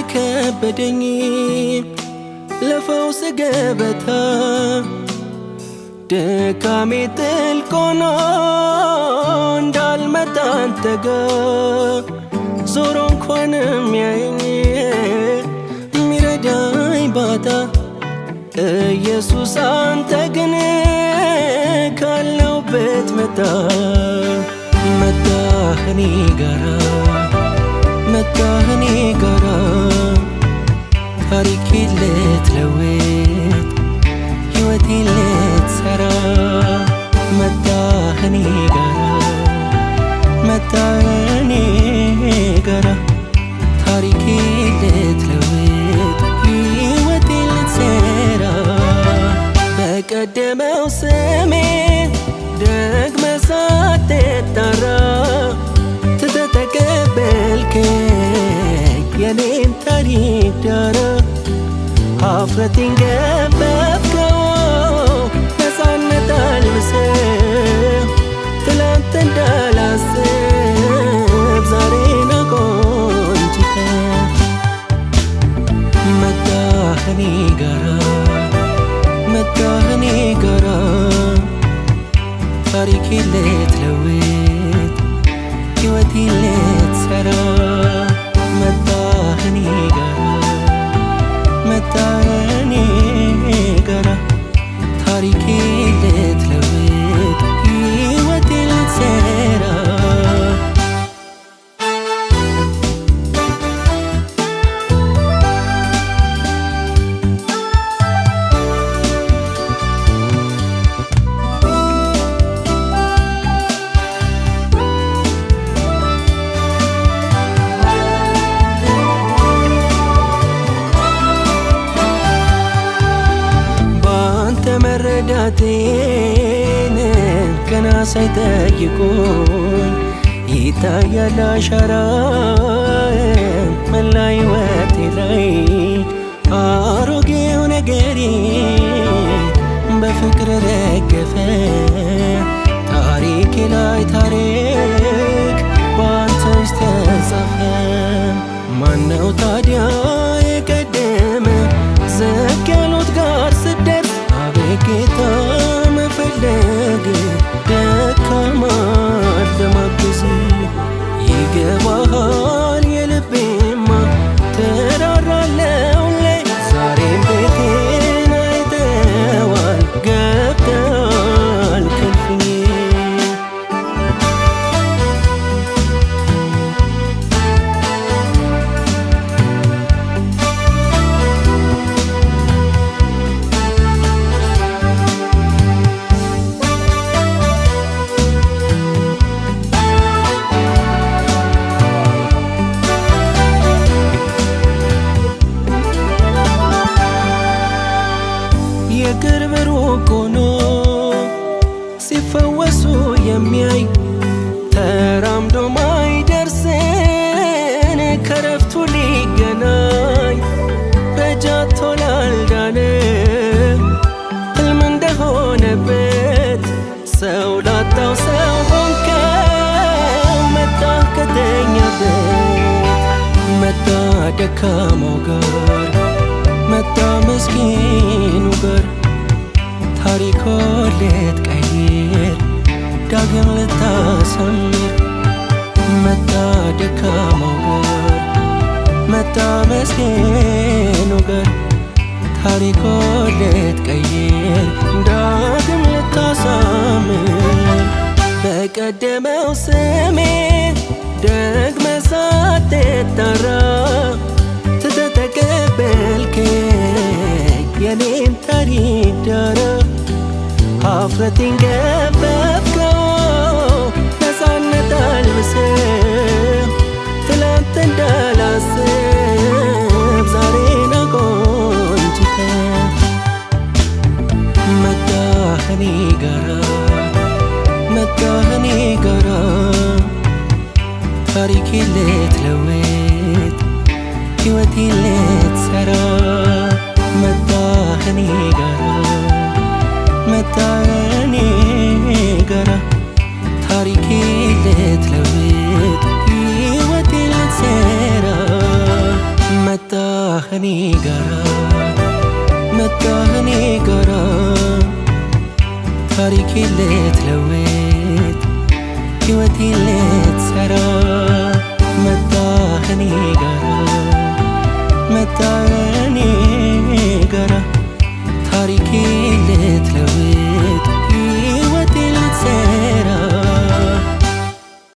የከበደኝ ለፈውስ ገበታ ድካሜ ጥልቅ ሆኖ እንዳልመጣ አንተ ጋር ዞሮ እንኳን የሚያየኝ የሚረዳኝ ባጣ ኢየሱስ አንተ ግን ካለሁበት መጣህ እኔ ጋራ መጣህ እኔ ጋራ ታሪኬን ልትለውጥ ሕይወቴን ልትሰራ መጣህ እኔ ጋራ መጣህ እኔ ጋራ ታሪኬን ልትለውጥ ሕይወቴን ልትሰራ በቀደመው ስሜ ደግመህ ሳትጠራ ተቀበልከኝ የኔን ታሪክ ዳራ ኀፍረቴን ገፈፍከው ነፃነት አልብሰህ ትላንት እንዳላስብ ዛሬን አቆንጅተህ መጣህ እኔ ጋራ መጣህ እኔ ጋራ ታሪኬን ልትለውጥ ሕይወቴን ልትሰራ መጣህ እኔ ጋራ መጣህ እኔ ጋራ ታሪኬን ልትለውጥ ሕይወቴን ልትሰራ መረዳቴን ገና ሳይጠይቁኝ ይታያል አሻራዬን መላ ሕይወቴ ላይ አሮጌው ነገሬ በፍቅር ረገፈ ታሪኬ ላይ ታሪክ በአንተ ውስጥ ተጻፈ ማነው ታዲያ የቀደመ ዝቅ ያሉት ጋር ስደርስ ጌታ መፈለግ ደካማ ለማገዝ ይገባሃል የልቤማ ተራራለው ላይ ዛሬም ቤቴን አይተዋል ገብተዋል ከልፍኜ የቅርብ ሩቅ ሆኖ ሲፈወሱ የሚያይ ተራምዶ ማይደርስን ከረፍቱ ሊገናኝ ረጃቶ ላልዳነ ሕልም እንደሆነበት ሰው ላጣው ሰው ሆንከው መጣህ ከተኛበት መጣህ ደካማው ጋር መጣ ምስኪኑ ጋር ታሪኮን ልትቀይር ዳግም ልታሰምር መጣ ደካማው ጋር መጣ ምስኪኑ ጋር ታሪኮን ልትቀይር ዳግም ልታሰምር በቀደመው ስሜ ደግመህ ሳትጠራ ተቀበልከኝ የኔን ታሪክ ዳራ ኀፍረቴን ገፈፍከው ነፃነት አልብሰህ ትላንት እንዳላስብ ዛሬን አቆንጅተህ መጣህ እኔ ጋራ መጣህ እኔ ጋራ ታሪኬን ልትለውጥ ሕይወቴን ልትሰራ መጣህ እኔ ጋራ መጣህ እኔ ጋራ ታሪኬን ልትለውጥ ሕይወቴን ልትሰራ መጣህ እኔ ጋራ መጣህ እኔ ጋራ ታሪኬን ልትለውጥ ሕይወቴን ልትሰራ